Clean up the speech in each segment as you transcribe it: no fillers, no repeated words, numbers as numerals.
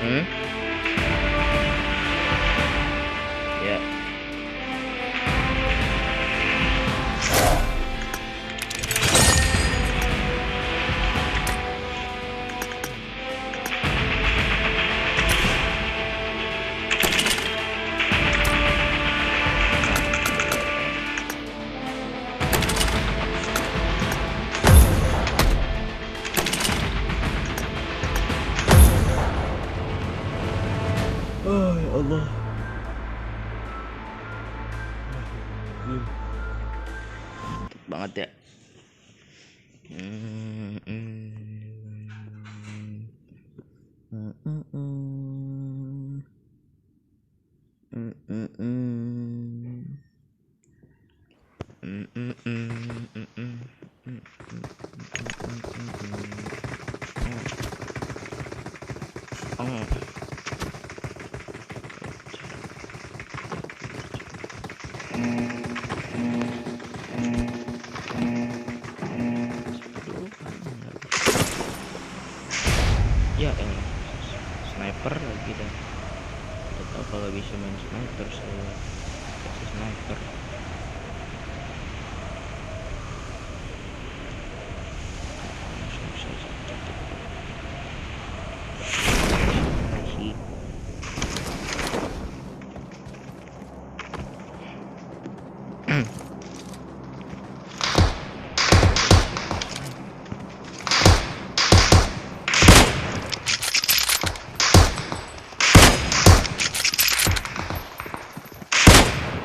Hmm? Ya. Oh ya Allah. Mantap banget ya. Ya elah, sniper lagi dah. Tidak tahu kalau bisa main sniper, saya kasih sniper.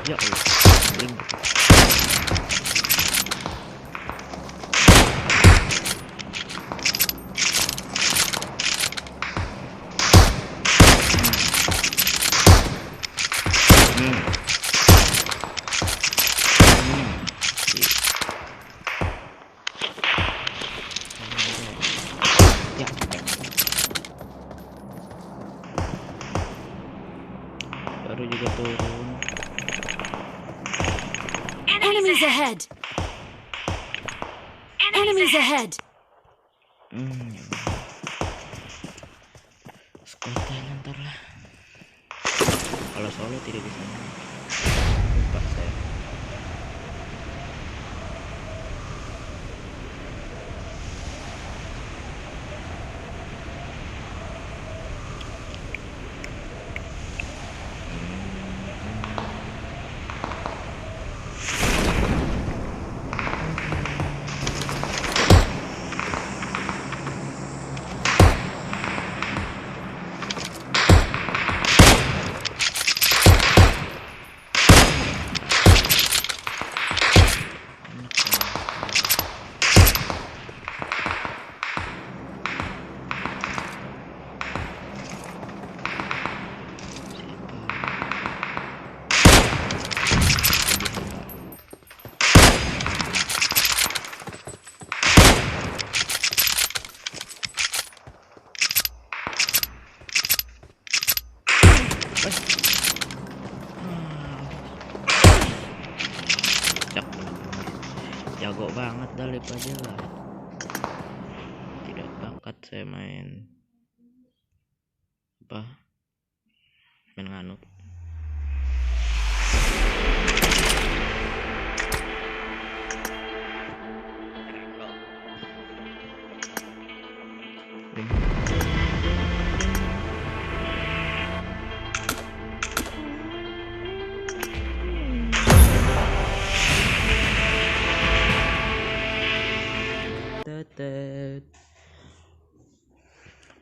Ya Allah, maling. Baru juga turun. Enemies ahead. Enemies ahead. Squad Thailand ntar lah. Kalau solo tidak bisa. Lupa saya. Jago banget Dalip aja lah. Tidak bakat saya main apa? Main nganuk.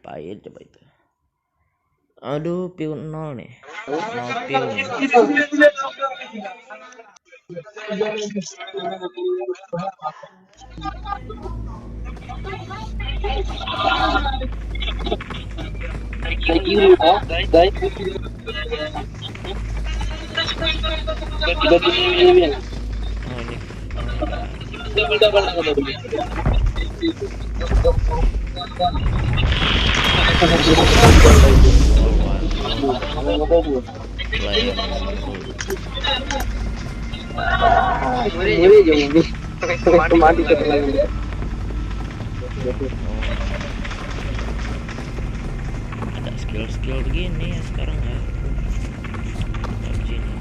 Apain coba itu? Aduh, piu 0 nih. 0 piu nih. ada skill begini ya sekarang ya PUBG ini.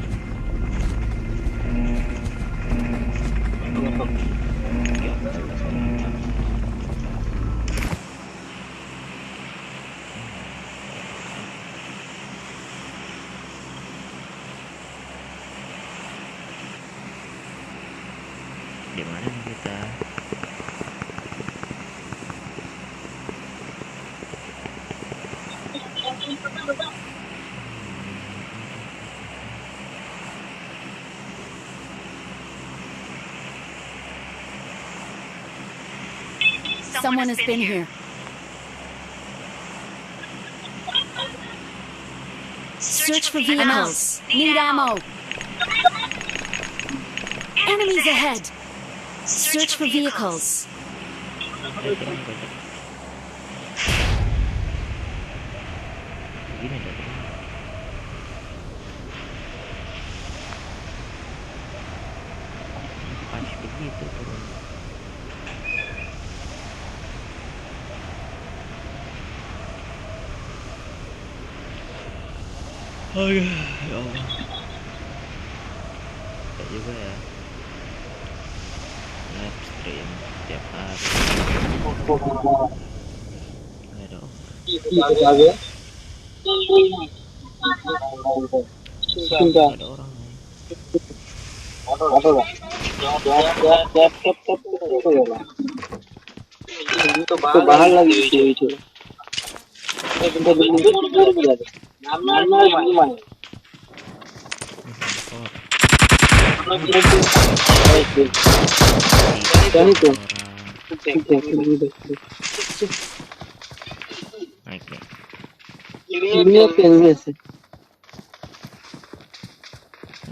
Di mana nih kita? Someone has been here. Search for vehicles. Need ammo. Enemies ahead. Search for vehicles. Begini dong. Pas begitu turun. Oh ya Allah. Kayak juga ya. Live stream tiap hari. Ada ada orang nih. तो बाहर लगी हुई थी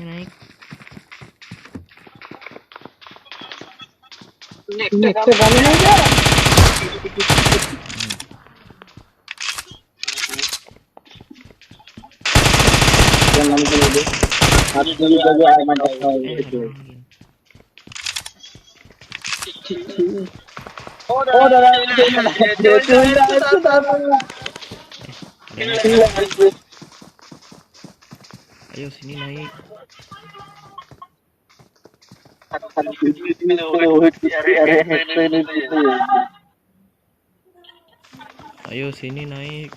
Naik. Ayo sini naik. Ayo sini naik.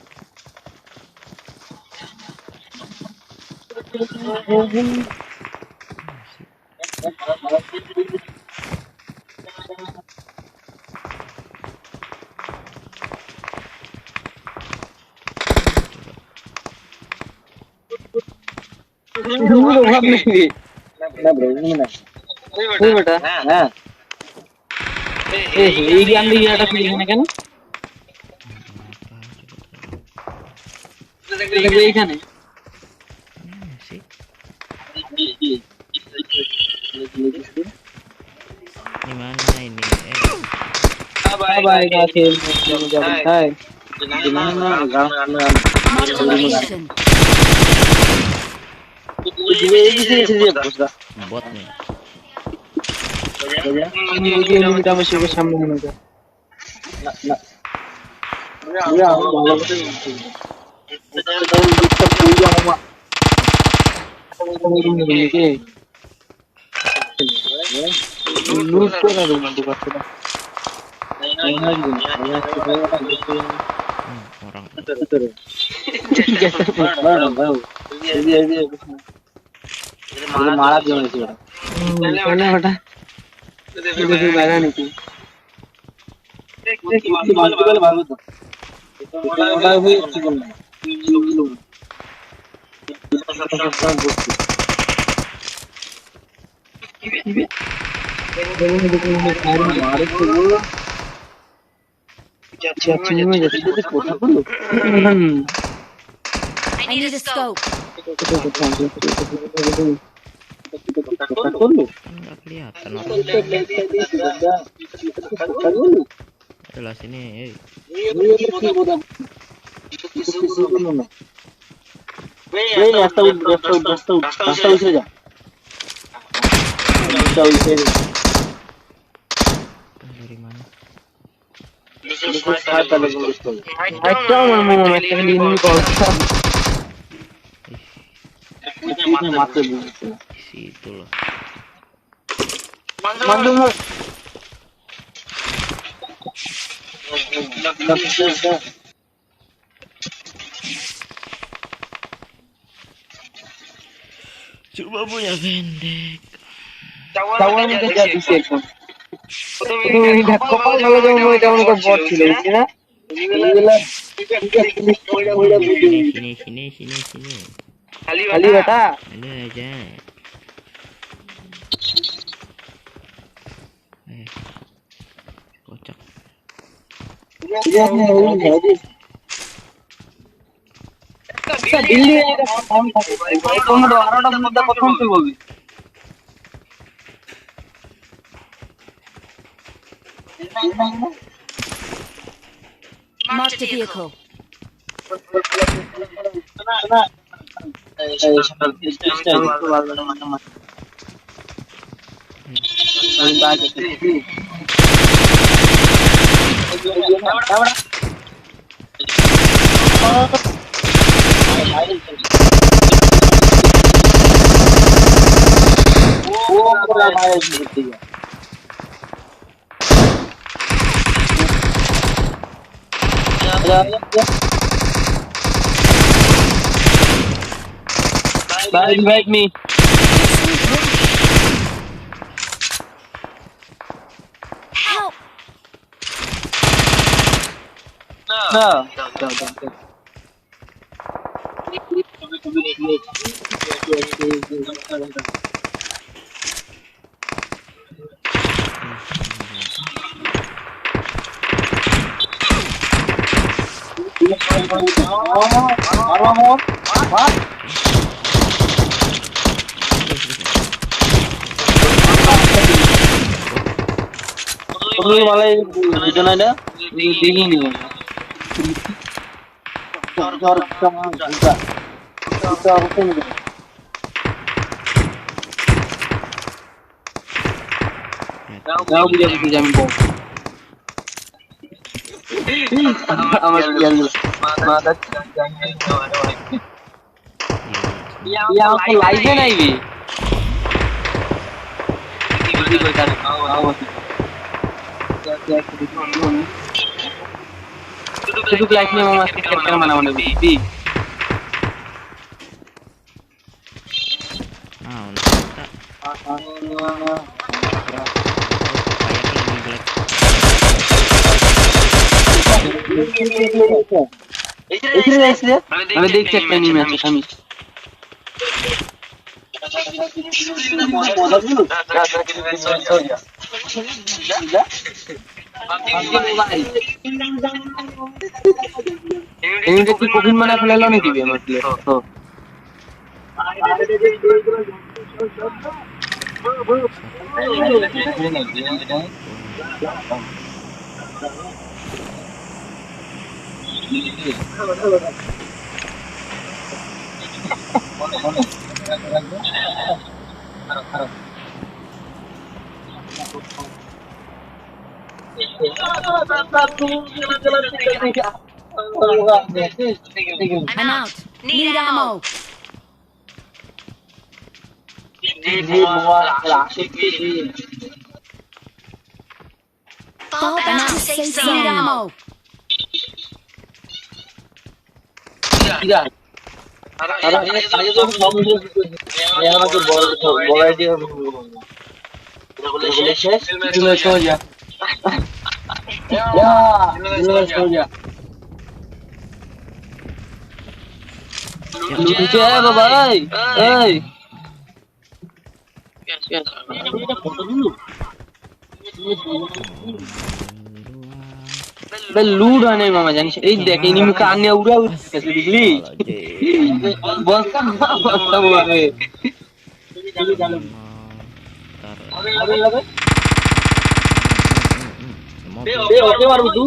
Sih. Ini mana ini? Bye kasih. Hai. Marked a location. Bot nih. ini kita masih bersama dengan ya Allah I need a scope. Nggak kelihatan orang. Adalah sini. Dari mana? Hasta luego. Hatta আমার একটা লিনি বলতাম মাত্র বুঝছি Situ loh. mandung Coba punya pendek. cawan itu jadi sih itu lihat kepala kalau kamu itu orang kebot sih na Sini. kali bata Ada aja. Kocak. iya jadi Delhi এটা ফোন থাকে তোমরা আরোটা মুদ্রা প্রথম তুই বলবি Marked a vehicle. Invite me. Help! No. Perlu malah itu nada dingin nih. Jor sama juga. Kita harus ini. Jauh dia bisa jamin bom. Amat dia dulu. Mata yang aku live nya ini. Jadi gue cari awas. Duduk live nya mau masuk ke mana-mana di. Ada देख सकते हैं मैं हम ini udah kopi mana kelelo nih dia mas tuh I'm out. Need ammo. Fall back to safe zone. Need ammo. Tidak. Karena ini saya tuh kamu yang aku boleh dia boleh ses dulu saja. Ya, dulu saja. Lucu ya, bye. Hey. Yes. Foto dulu. लूड आने मामा जान एक देख इन्हीं में कान्या उड़ा कैसे दिखली बस का हुआ है अरे लगे बे ओके मारू तू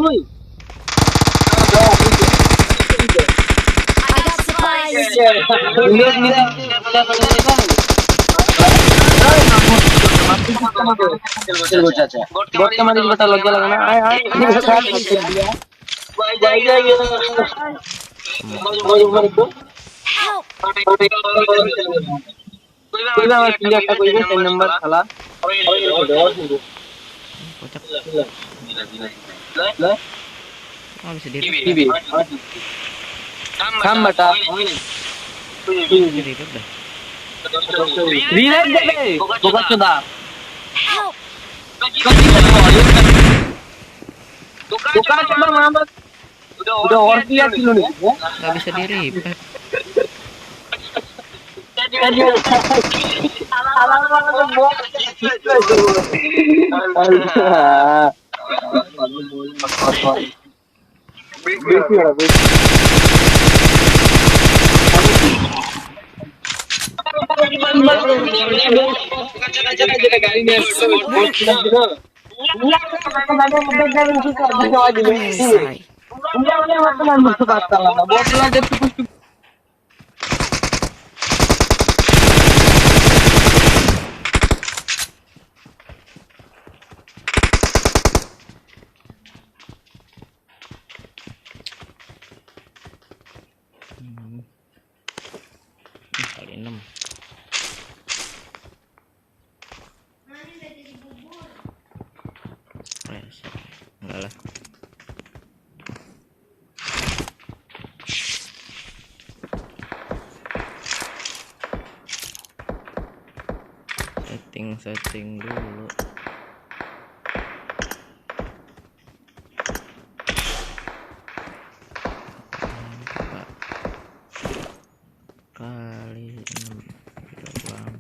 I got supplies. गोट का मारी बता लग गया लगना आए Banyak ya. Mau itu? Help! Kuila masih lihat aku ini saya nomor salah. Kocak. Lah, Oh, bisa di TV. Kambata. reload dah. Reload deh. Bukan sudah. Help! Bukan cuma Muhammad. Udah orang lihat dulu nih. Nggak bisa di revive. Alamak, buat. Sorry. Kali 6. Reset. Enggak lah. Setting dulu. Kali 6 bang.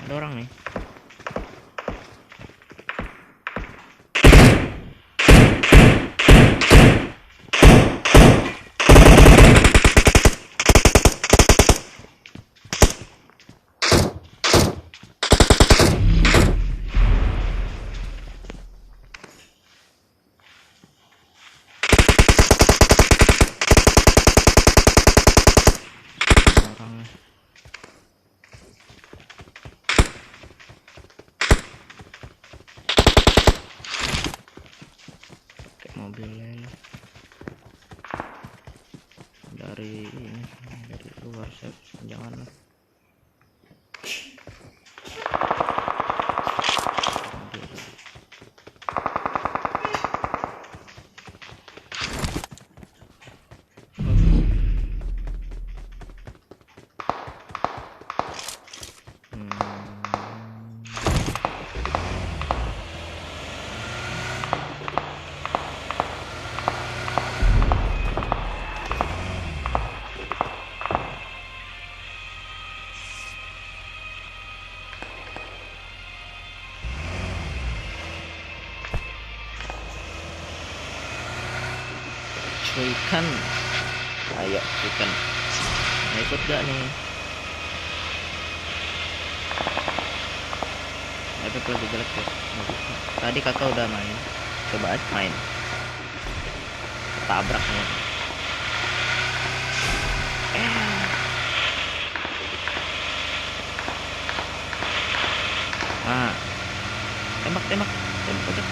Ada orang nih. Mobilnya dari luar, jangan lah. Cuikan, ayo cuikan. Nah, ikut gak nih? Efek lagi jelek ya. Tadi kakak udah main, coba aja main. Tabrak nih. Nah, tembak aja.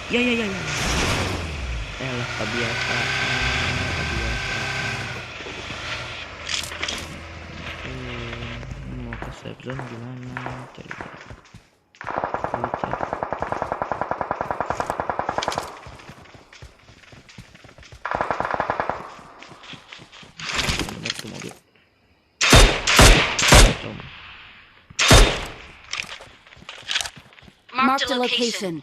Ya. Elah, kebiasaan. Mau ke safe zone gimana? Cerita. Bener tuh mobil. Marked a location.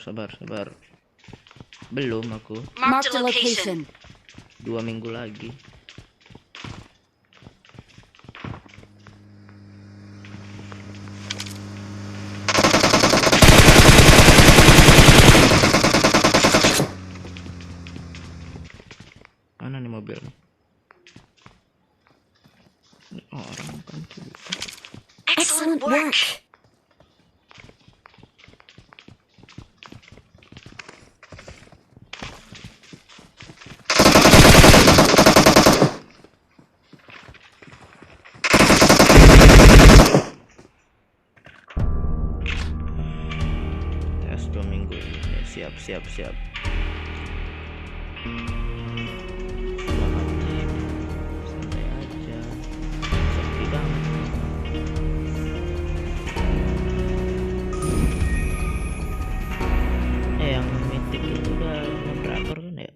Sabar. Belum aku. Marked a location. 2 minggu lagi. Mana nih mobil nih? Ini orang kan tuh. Excellent work. Tes 2 minggu. Ya, siap. Santai aja. Sepi banget. Yang mythic itu udah moderator kan ya?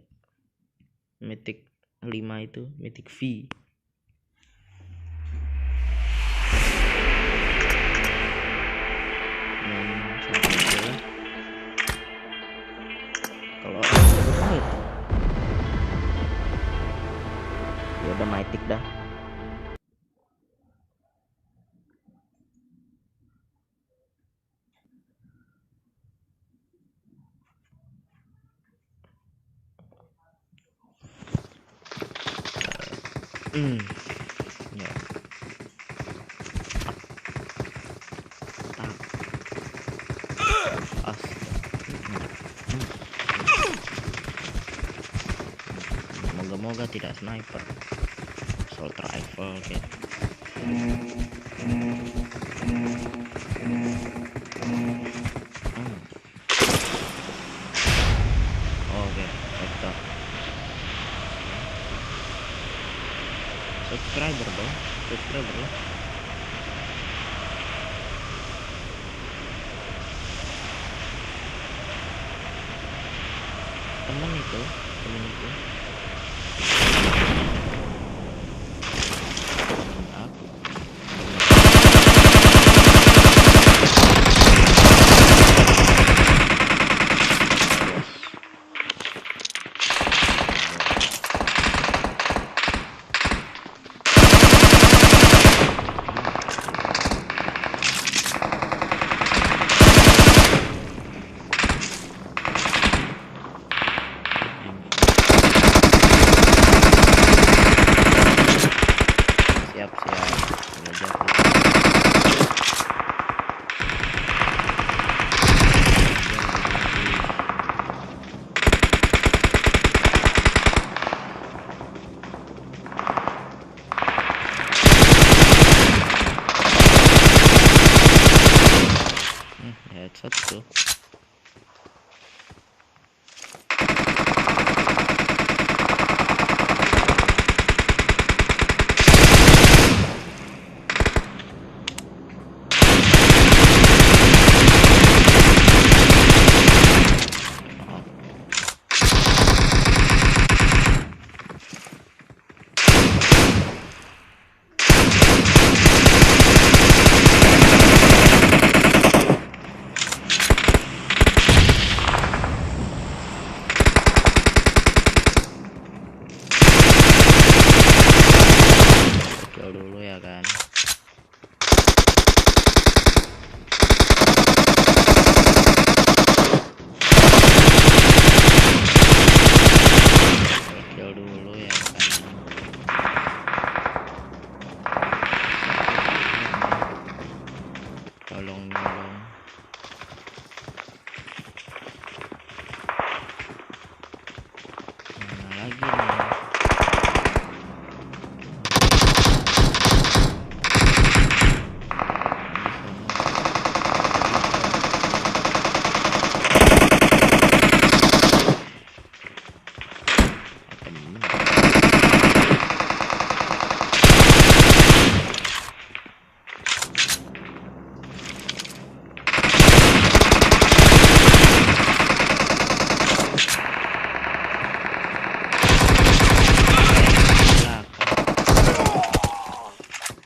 Mythic 5 itu, mythic V. Santai aja lah. Kalau orang udah mythic, ya udah mythic dah. Ya. Moga-moga tidak sniper, assault rifle kayak. Oke, vector. Subscriber dong, subscriber lah. Temen itu. Aku. Siap belajar headshot tuh. Dulu ya kan. Dulu ya kan. Tolong. Mana lagi nih?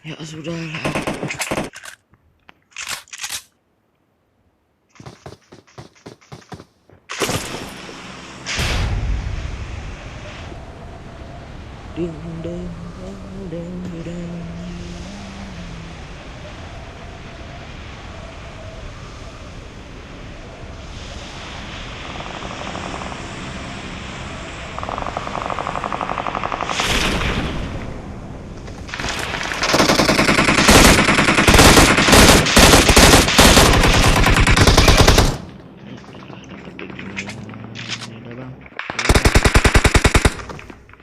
Ya sudah. Ding ding ding ding.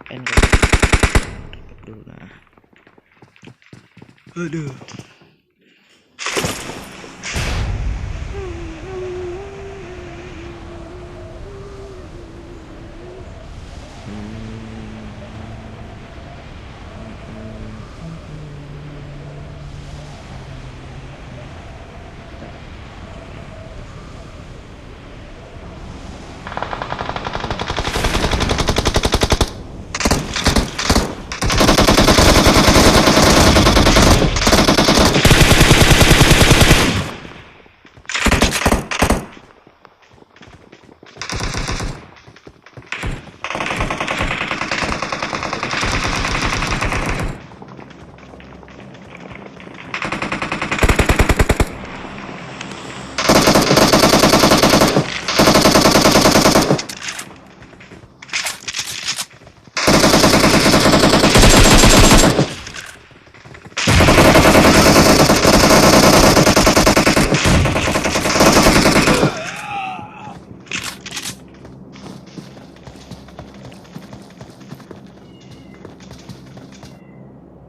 N kan. Aduh, nah. Aduh.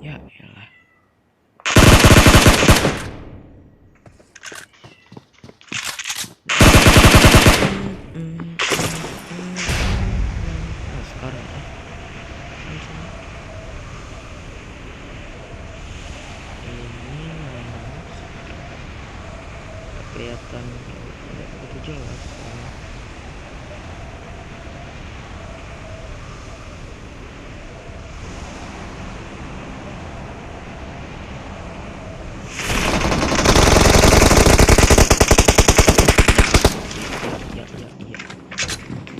Ya elah. Nah, sekarang langsung ini kelihatan nggak begitu jelas.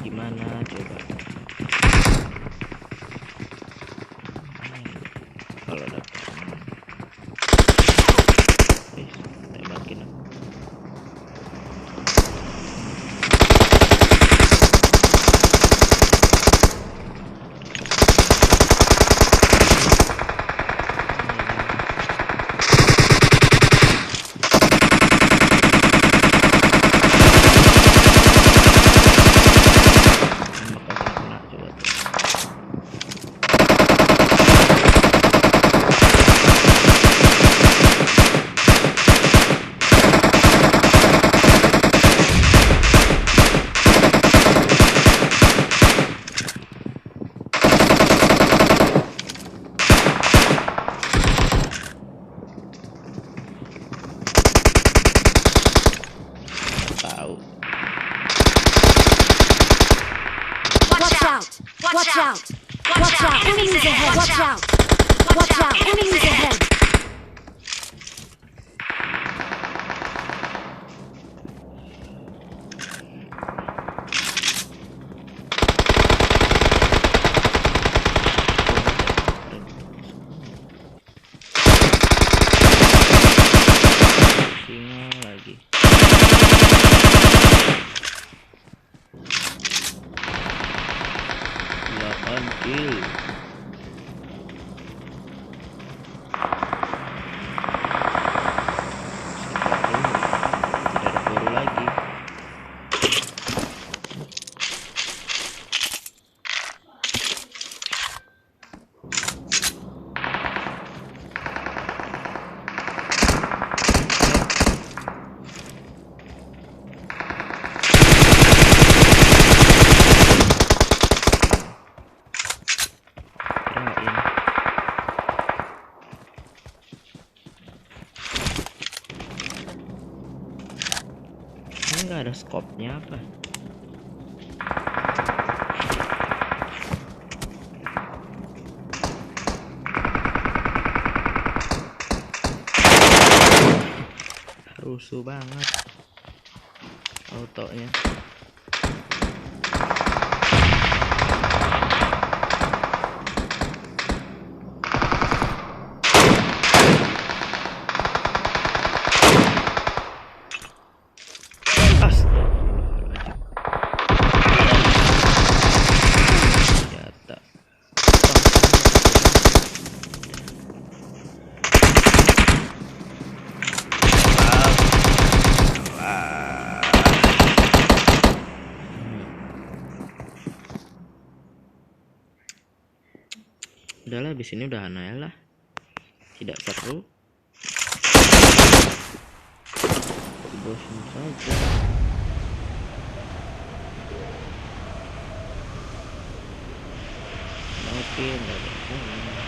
Gimana coba kalau dapat tembakin aku. Watch out! Watch out! Watch out! Enemies ahead! Watch out! Watch out! Enemies ahead! Singa lagi. Kill. Tidak ada peluru lagi. Ini nggak ada skopnya apa? Rusuh banget autonya. Udahlah, habis ini udah aneh lah, tidak seru, bosan saja. Maafin, nggak ada sana.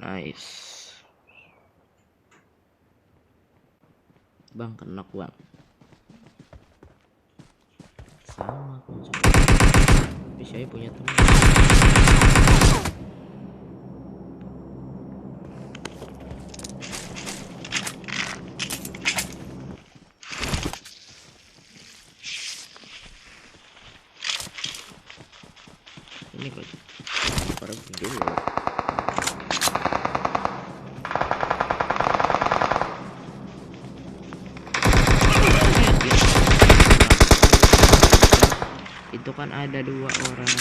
Nice. Bang, kena bang. Sama konsol. Tapi saya punya teman. Ini kok para dulu. Itu kan ada 2 orang.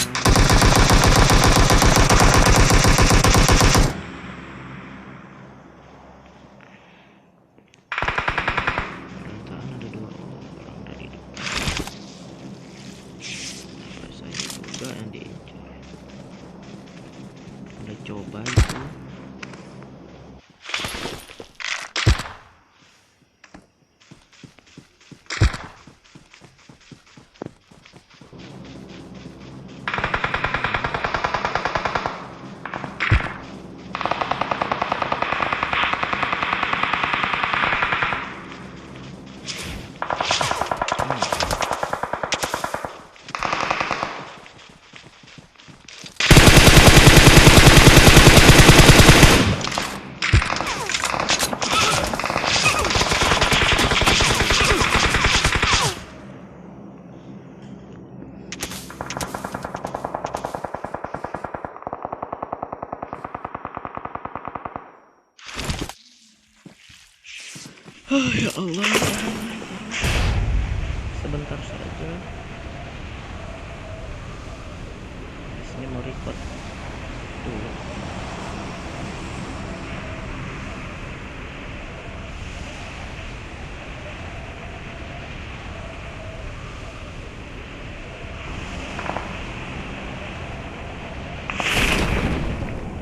Perasaan ada 2 orang dari depan. Apa saya juga yang diincar. Udah coba itu. Oh, ya Allah, sebentar saja. Di sini mau record dulu.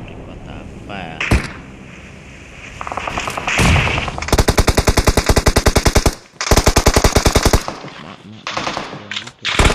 Record apa ya? Maaf, yang gitu.